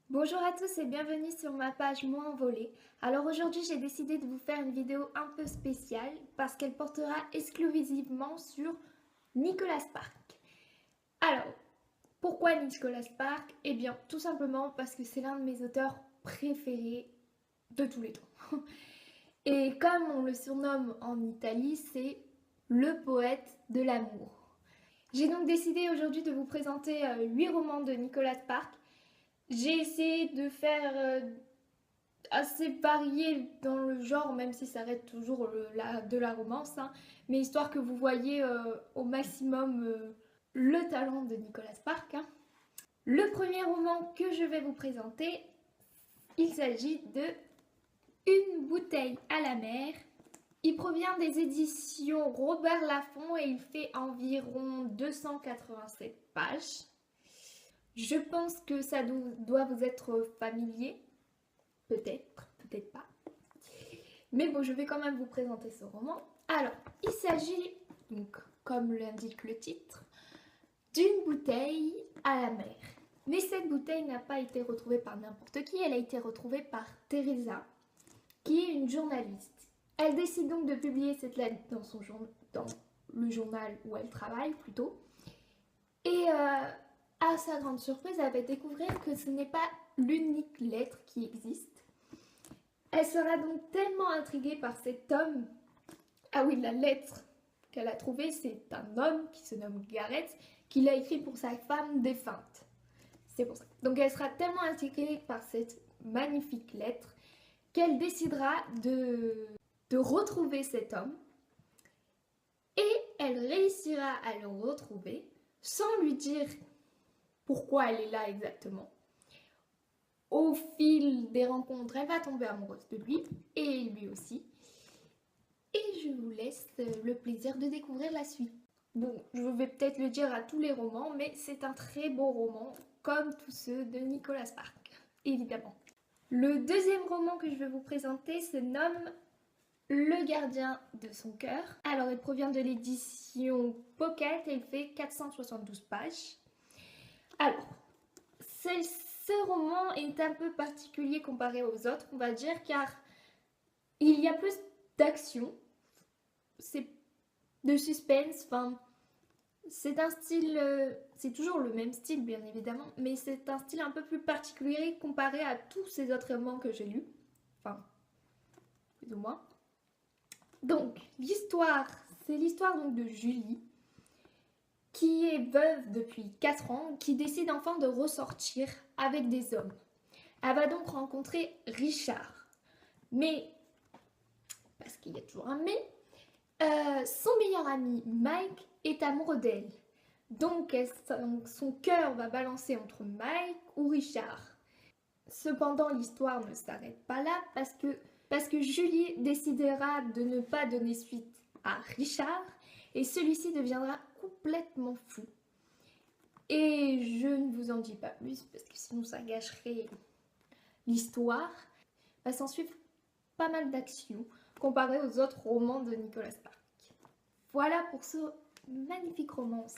Bonjour à tous et bienvenue sur ma page Moi Envolée. Alors aujourd'hui j'ai décidé de vous faire une vidéo un peu spéciale parce qu'elle portera exclusivement sur Nicolas Sparks. Alors, pourquoi Nicolas Sparks? Eh bien tout simplement parce que c'est l'un de mes auteurs préférés de tous les temps. Et comme on le surnomme en Italie, c'est le poète de l'amour. J'ai donc décidé aujourd'hui de vous présenter 8 romans de Nicolas Sparks. J'ai essayé de faire assez varié dans le genre, même si ça reste toujours de la romance, hein, mais histoire que vous voyez au maximum le talent de Nicolas Sparks. Hein. Le premier roman que je vais vous présenter, il s'agit de Une bouteille à la mer. Il provient des éditions Robert Laffont et il fait environ 287 pages. Je pense que ça doit vous être familier, peut-être, peut-être pas. Mais bon, je vais quand même vous présenter ce roman. Alors, il s'agit, donc, comme l'indique le titre, d'une bouteille à la mer. Mais cette bouteille n'a pas été retrouvée par n'importe qui, elle a été retrouvée par Teresa, qui est une journaliste. Elle décide donc de publier cette lettre dans le journal où elle travaille plutôt. Et à sa grande surprise, elle va découvrir que ce n'est pas l'unique lettre qui existe. Elle sera donc tellement intriguée par cet homme. Ah oui, la lettre qu'elle a trouvée, c'est un homme qui se nomme Gareth, qui l'a écrit pour sa femme défunte. C'est pour ça. Donc elle sera tellement intriguée par cette magnifique lettre qu'elle décidera de retrouver cet homme et elle réussira à le retrouver sans lui dire pourquoi elle est là exactement. Au fil des rencontres, elle va tomber amoureuse de lui et lui aussi. Et je vous laisse le plaisir de découvrir la suite. Bon, je vais peut-être le dire à tous les romans, mais c'est un très beau roman, comme tous ceux de Nicolas Sparks, évidemment. Le deuxième roman que je vais vous présenter se nomme Le gardien de son cœur. Alors, il provient de l'édition Pocket et il fait 472 pages. Alors, ce roman est un peu particulier comparé aux autres, on va dire, car il y a plus d'action, c'est de suspense, enfin, c'est un style, c'est toujours le même style bien évidemment, mais c'est un style un peu plus particulier comparé à tous ces autres romans que j'ai lus, enfin, plus ou moins. Donc, l'histoire, c'est l'histoire donc de Julie, qui est veuve depuis 4 ans, qui décide enfin de ressortir avec des hommes. Elle va donc rencontrer Richard. Mais, parce qu'il y a toujours un mais, son meilleur ami Mike est amoureux d'elle. Donc son cœur va balancer entre Mike ou Richard. Cependant, l'histoire ne s'arrête pas là parce que Julie décidera de ne pas donner suite à Richard et celui-ci deviendra complètement fou. Et je ne vous en dis pas plus parce que sinon ça gâcherait l'histoire. Va s'en suivre pas mal d'actions comparé aux autres romans de Nicolas Sparks. Voilà pour ce magnifique roman aussi.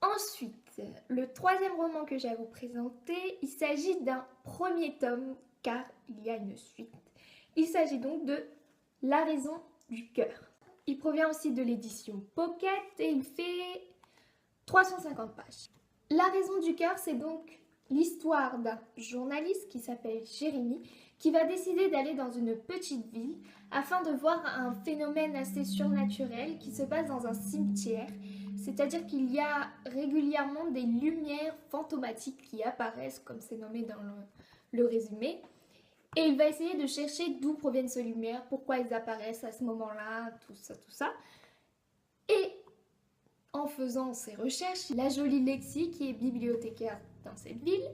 Ensuite, le troisième roman que j'ai à vous présenter, il s'agit d'un premier tome car il y a une suite. Il s'agit donc de La raison du cœur. Il provient aussi de l'édition Pocket et il fait 350 pages. La raison du cœur, c'est donc l'histoire d'un journaliste qui s'appelle Jérémy qui va décider d'aller dans une petite ville afin de voir un phénomène assez surnaturel qui se passe dans un cimetière. C'est-à-dire qu'il y a régulièrement des lumières fantomatiques qui apparaissent, comme c'est nommé dans le résumé. Et il va essayer de chercher d'où proviennent ces lumières, pourquoi ils apparaissent à ce moment-là, tout ça, tout ça. Et en faisant ses recherches, la jolie Lexi, qui est bibliothécaire dans cette ville,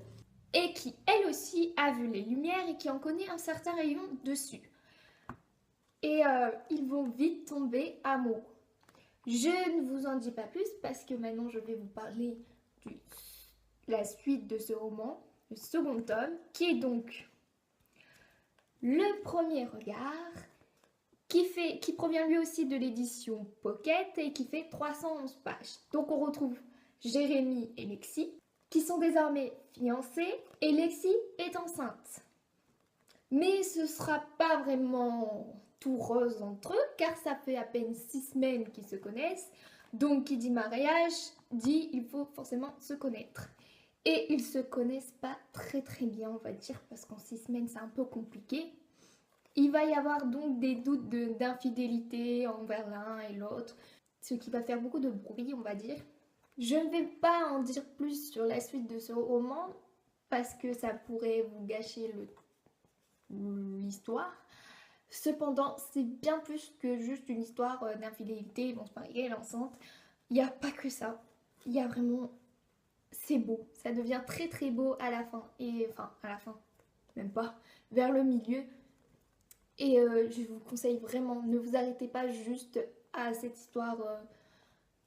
et qui elle aussi a vu les lumières et qui en connaît un certain rayon dessus. Et ils vont vite tomber amoureux. Je ne vous en dis pas plus parce que maintenant je vais vous parler de la suite de ce roman, le second tome, qui est donc Le premier regard, qui provient lui aussi de l'édition Pocket et qui fait 311 pages. Donc on retrouve Jérémy et Lexi. qui sont désormais fiancés et Lexi est enceinte. Mais ce sera pas vraiment tout rose entre eux car ça fait à peine 6 semaines qu'ils se connaissent. Donc qui dit mariage dit il faut forcément se connaître. Et ils se connaissent pas très bien on va dire parce qu'en 6 semaines c'est un peu compliqué. Il va y avoir donc des doutes d'infidélité envers l'un et l'autre, ce qui va faire beaucoup de bruit on va dire. Je ne vais pas en dire plus sur la suite de ce roman parce que ça pourrait vous gâcher l'histoire. Cependant, c'est bien plus que juste une histoire d'infidélité, ils vont se marier, elle est enceinte. Il n'y a pas que ça. Il y a vraiment... C'est beau. Ça devient très beau à la fin. Et enfin, à la fin, même pas. Vers le milieu. Et je vous conseille vraiment, ne vous arrêtez pas juste à cette histoire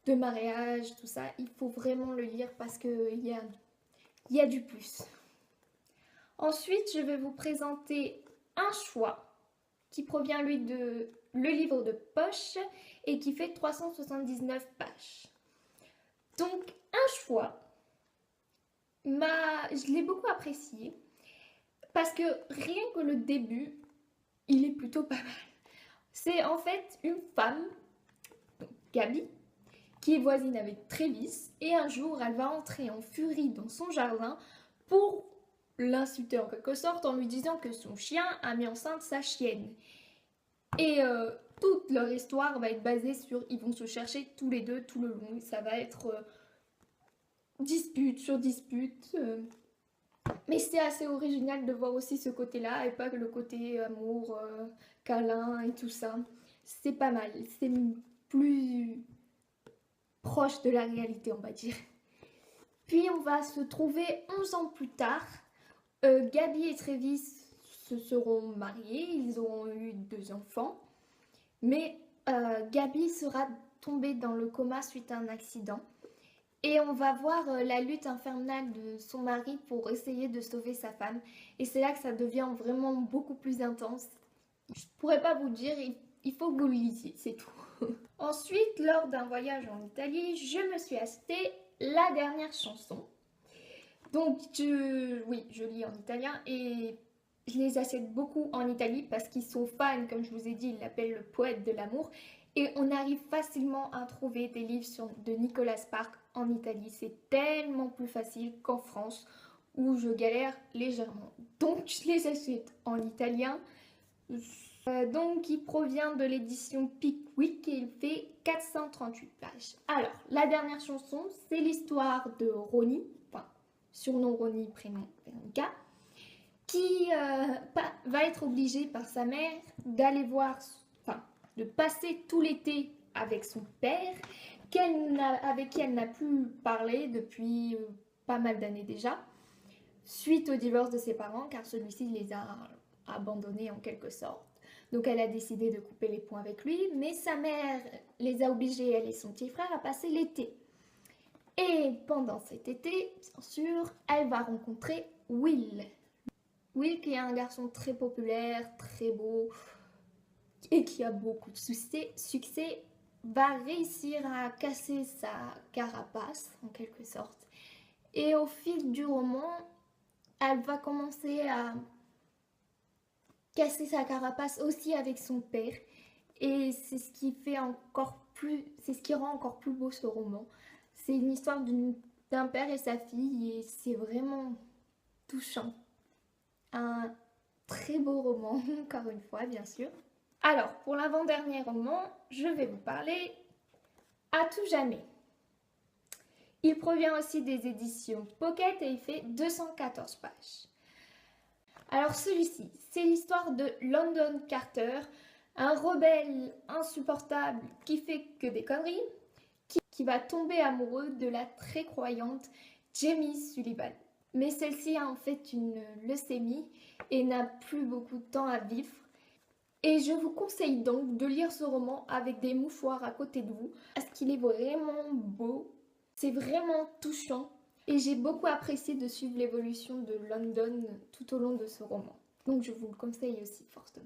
de mariage, tout ça. Il faut vraiment le lire parce qu'il y a du plus. Ensuite, je vais vous présenter un choix qui provient lui de le livre de poche et qui fait 379 pages. Donc un choix, je l'ai beaucoup apprécié parce que rien que le début, il est plutôt pas mal. C'est en fait une femme, donc Gabi, qui est voisine avec Travis et un jour elle va entrer en furie dans son jardin pour l'insulter en quelque sorte en lui disant que son chien a mis enceinte sa chienne. Et toute leur histoire va être basée sur ils vont se chercher tous les deux tout le long. Ça va être dispute sur dispute. Mais c'est assez original de voir aussi ce côté-là et pas que le côté amour, câlin et tout ça. C'est pas mal. C'est plus proche de la réalité, on va dire. Puis on va se trouver 11 ans plus tard. Gabi et Travis se seront mariés, ils auront eu 2 enfants. Mais Gabi sera tombée dans le coma suite à un accident. Et on va voir la lutte infernale de son mari pour essayer de sauver sa femme. Et c'est là que ça devient vraiment beaucoup plus intense. Je pourrais pas vous dire, il faut que vous le lisiez, c'est tout. Ensuite, lors d'un voyage en Italie, je me suis acheté La Dernière Chanson. Donc, je lis en italien et je les achète beaucoup en Italie parce qu'ils sont fans, comme je vous ai dit, ils l'appellent le poète de l'amour. Et on arrive facilement à trouver des livres de Nicolas Spark en Italie. C'est tellement plus facile qu'en France où je galère légèrement. Donc, je les achète en italien. Donc, il provient de l'édition Pickwick et il fait 438 pages. Alors, La Dernière Chanson, c'est l'histoire de Ronnie, enfin, surnom Ronnie, prénom Véronica, qui va être obligée par sa mère d'aller voir, enfin, de passer tout l'été avec son père, avec qui elle n'a plus parlé depuis pas mal d'années déjà, suite au divorce de ses parents, car celui-ci les a abandonnés en quelque sorte. Donc elle a décidé de couper les ponts avec lui, mais sa mère les a obligés, elle et son petit frère, à passer l'été. Et pendant cet été, bien sûr, elle va rencontrer Will. Will qui est un garçon très populaire, très beau et qui a beaucoup de succès, va réussir à casser sa carapace en quelque sorte. Et au fil du roman, elle va commencer à casser sa carapace aussi avec son père. Et c'est ce qui rend encore plus beau ce roman. C'est une histoire d'un père et sa fille et c'est vraiment touchant. Un très beau roman, encore une fois, bien sûr. Alors, pour l'avant-dernier roman, je vais vous parler À tout jamais. Il provient aussi des éditions Pocket et il fait 214 pages. Alors celui-ci, c'est l'histoire de London Carter, un rebelle insupportable qui fait que des conneries, qui va tomber amoureux de la très croyante Jamie Sullivan. Mais celle-ci a en fait une leucémie et n'a plus beaucoup de temps à vivre. Et je vous conseille donc de lire ce roman avec des mouchoirs à côté de vous, parce qu'il est vraiment beau, c'est vraiment touchant. Et j'ai beaucoup apprécié de suivre l'évolution de London tout au long de ce roman. Donc je vous le conseille aussi fortement.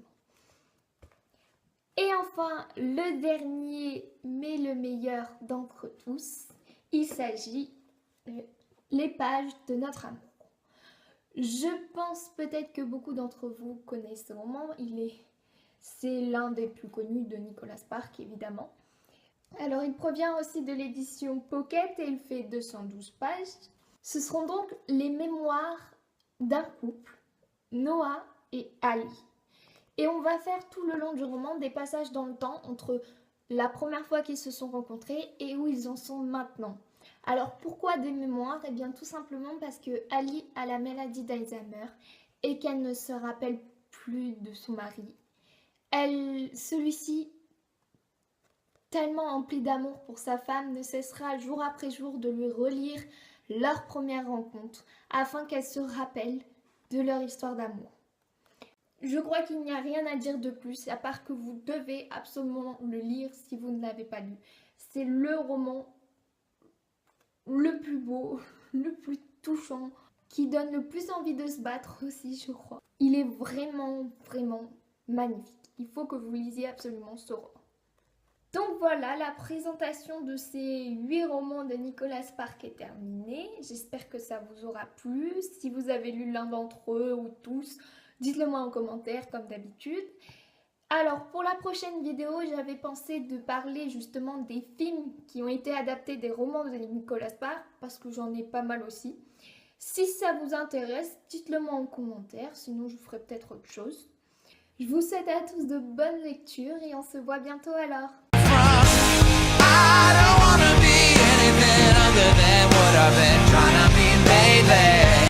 Et enfin, le dernier, mais le meilleur d'entre tous, il s'agit de les pages de notre amour. Je pense peut-être que beaucoup d'entre vous connaissent ce roman. C'est l'un des plus connus de Nicolas Sparks, évidemment. Alors, il provient aussi de l'édition Pocket et il fait 212 pages. Ce seront donc les mémoires d'un couple, Noah et Ali. Et on va faire tout le long du roman des passages dans le temps entre la première fois qu'ils se sont rencontrés et où ils en sont maintenant. Alors pourquoi des mémoires? Eh bien tout simplement parce que Ali a la maladie d'Alzheimer et qu'elle ne se rappelle plus de son mari. Celui-ci, tellement empli d'amour pour sa femme, ne cessera jour après jour de lui relire leur première rencontre afin qu'elle se rappelle de leur histoire d'amour. Je crois qu'il n'y a rien à dire de plus, à part que vous devez absolument le lire si vous ne l'avez pas lu. C'est le roman le plus beau, le plus touchant, qui donne le plus envie de se battre aussi, je crois. Il est vraiment, vraiment magnifique. Il faut que vous lisiez absolument ce roman. Donc voilà, la présentation de ces 8 romans de Nicolas Sparks est terminée. J'espère que ça vous aura plu. Si vous avez lu l'un d'entre eux ou tous, dites-le moi en commentaire comme d'habitude. Alors pour la prochaine vidéo, j'avais pensé de parler justement des films qui ont été adaptés des romans de Nicolas Sparks, parce que j'en ai pas mal aussi. Si ça vous intéresse, dites-le moi en commentaire, sinon je ferai peut-être autre chose. Je vous souhaite à tous de bonnes lectures et on se voit bientôt alors. I don't wanna be anything other than what I've been trying to be lately.